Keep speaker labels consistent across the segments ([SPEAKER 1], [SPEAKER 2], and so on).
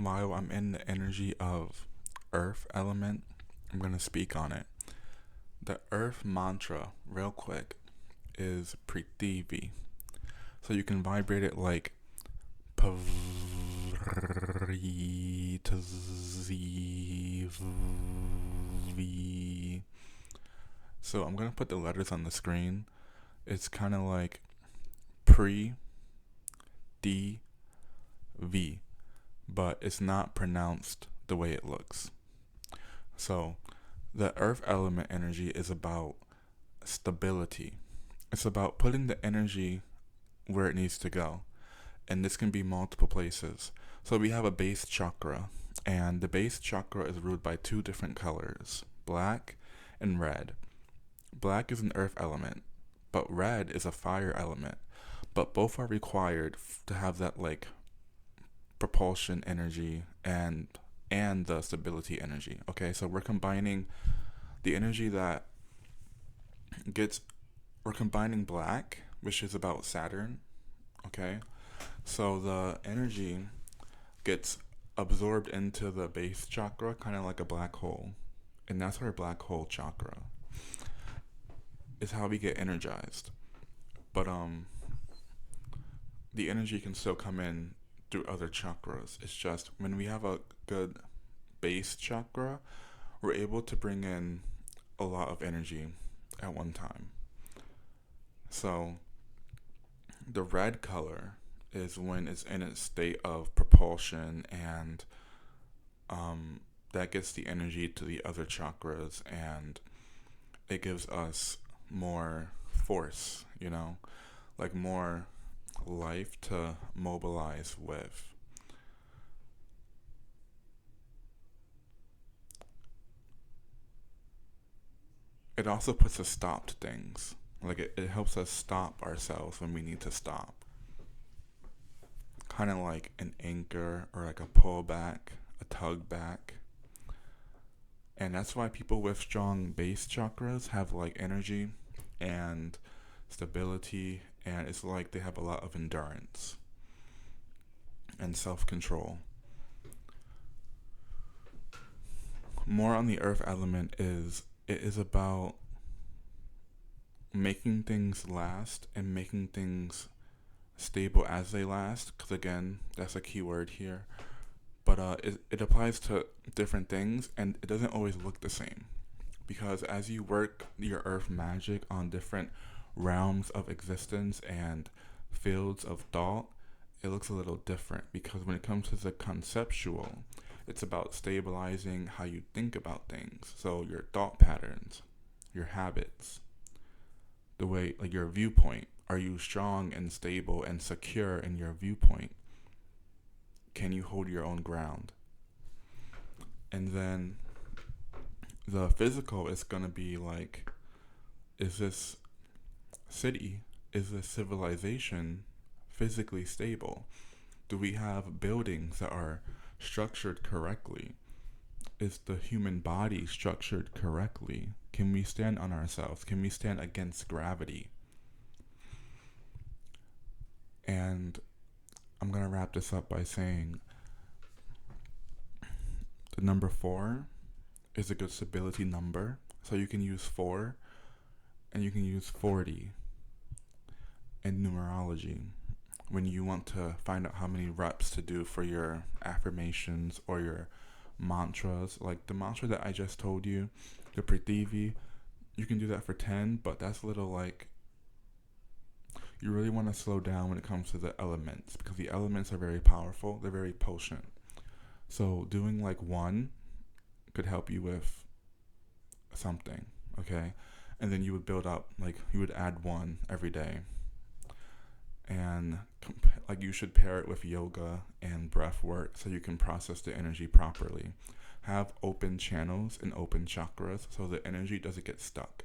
[SPEAKER 1] while I'm in the energy of earth element, I'm going to speak on it. The earth mantra, real quick, is Prithivi. So you can vibrate it like Pavritzivi. So I'm going to put the letters on the screen. It's kind of like pre D V, but it's not pronounced the way it looks. So the earth element energy is about stability. It's about putting the energy where it needs to go. And this can be multiple places. So we have a base chakra, and the base chakra is ruled by two different colors, black and red. Black is an earth element, but red is a fire element. But both are required to have that like propulsion energy and the stability energy. Okay, so we're combining the energy that gets we're combining black, which is about Saturn. Okay, so the energy gets absorbed into the base chakra, kind of like a black hole, and that's our black hole chakra. Is how we get energized. But the energy can still come in through other chakras. It's just when we have a good base chakra, we're able to bring in a lot of energy at one time. So the red color is when it's in its state of propulsion, and that gets the energy to the other chakras, and it gives us more force, like more life to mobilize with. It also puts a stop to things. Like it helps us stop ourselves when we need to stop. Kind of like an anchor or like a pull back, a tug back. And that's why people with strong base chakras have like energy and stability, and it's like they have a lot of endurance and self control. More on the earth element is it is about making things last and making things stable as they last, because again, that's a key word here. But it applies to different things, and it doesn't always look the same, because as you work your earth magic on different realms of existence and fields of thought, it looks a little different, because when it comes to the conceptual, it's about stabilizing how you think about things. So your thought patterns, your habits, the way, like your viewpoint. Are you strong and stable and secure in your viewpoint? Can you hold your own ground? And then the physical is going to be like, is this city, is this civilization physically stable? Do we have buildings that are structured correctly? Is the human body structured correctly? Can we stand on ourselves? Can we stand against gravity? And I'm going to wrap this up by saying the number 4 is a good stability number. So you can use 4 and you can use 40 in numerology when you want to find out how many reps to do for your affirmations or your mantras. Like the mantra that I just told you, the Prithivi, you can do that for 10, but that's a little like, you really want to slow down when it comes to the elements, because the elements are very powerful, they're very potent. So doing like 1 could help you with something, okay? And then you would build up, like you would add 1 every day. And like you should pair it with yoga and breath work so you can process the energy properly. Have open channels and open chakras so the energy doesn't get stuck.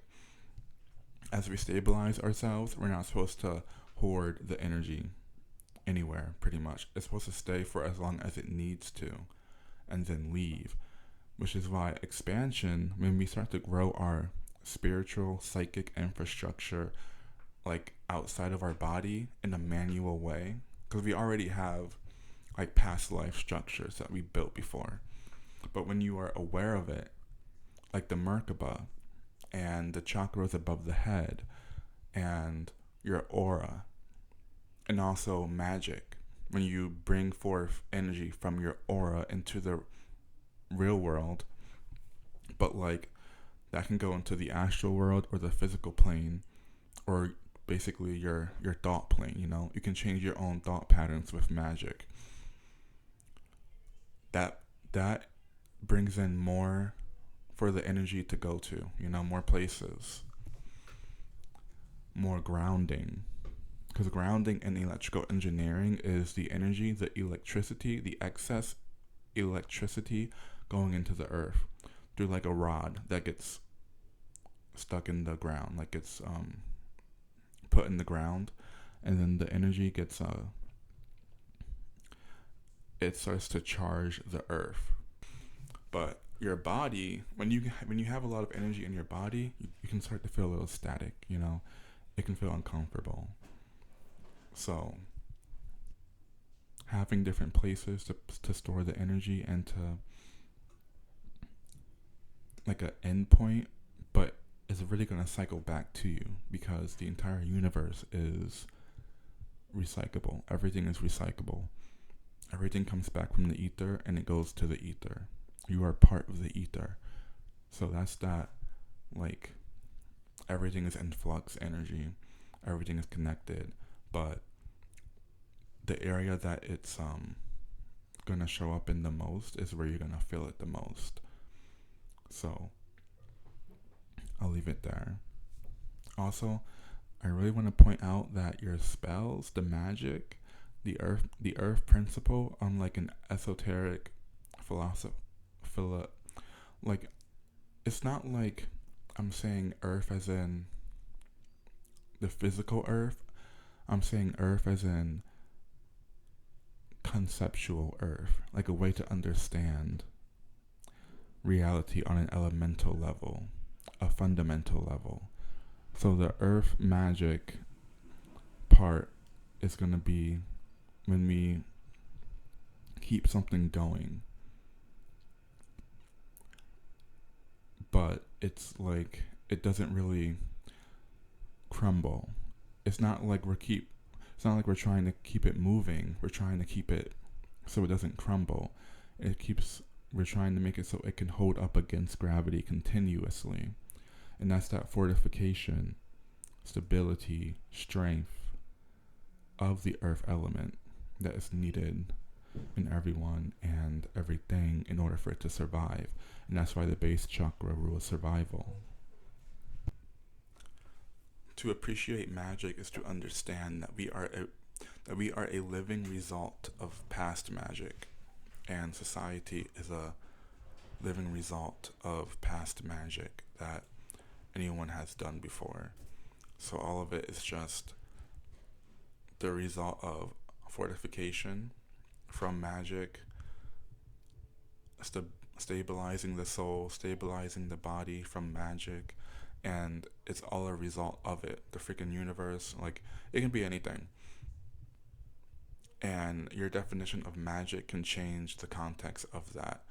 [SPEAKER 1] As we stabilize ourselves, we're not supposed to hoard the energy anywhere, pretty much. It's supposed to stay for as long as it needs to and then leave. Which is why expansion, when we start to grow our spiritual, psychic infrastructure, like outside of our body in a manual way, because we already have like past life structures that we built before. But when you are aware of it, like the Merkaba and the chakras above the head and your aura, and also magic, when you bring forth energy from your aura into the real world, but like that can go into the astral world or the physical plane, or basically your thought plane. You can change your own thought patterns with magic. That brings in more for the energy to go to, more places, more grounding. Because grounding in electrical engineering is the energy, the electricity, the excess electricity going into the earth through like a rod that gets stuck in the ground, like it's put in the ground, and then the energy gets it starts to charge the earth. But your body, when you have a lot of energy in your body, you can start to feel a little static. It can feel uncomfortable. So having different places to store the energy and to like an end point, but it's really going to cycle back to you, because the entire universe is recyclable. Everything is recyclable. Everything comes back from the ether and it goes to the ether. You are part of the ether. So that's that, like, everything is in flux energy. Everything is connected. But the area that it's going to show up in the most is where you're going to feel it the most. So I'll leave it there. Also, I really want to point out that your spells, the magic, the earth principle, unlike an esoteric philosophy, like, it's not like I'm saying earth as in the physical earth. I'm saying earth as in conceptual earth, like a way to understand reality on an elemental level, a fundamental level. So the earth magic part is going to be when we keep something going. But it's like it doesn't really crumble. It's not like we're trying to keep it moving. We're trying to keep it so it doesn't crumble. We're trying to make it so it can hold up against gravity continuously. And that's that fortification, stability, strength of the earth element that is needed in everyone and everything in order for it to survive. And that's why the base chakra rules survival. To appreciate magic is to understand that we are a living result of past magic, and society is a living result of past magic that anyone has done before. So all of it is just the result of fortification from magic, stabilizing the soul, stabilizing the body from magic, and it's all a result of it. The freaking universe, like, it can be anything. And your definition of magic can change the context of that.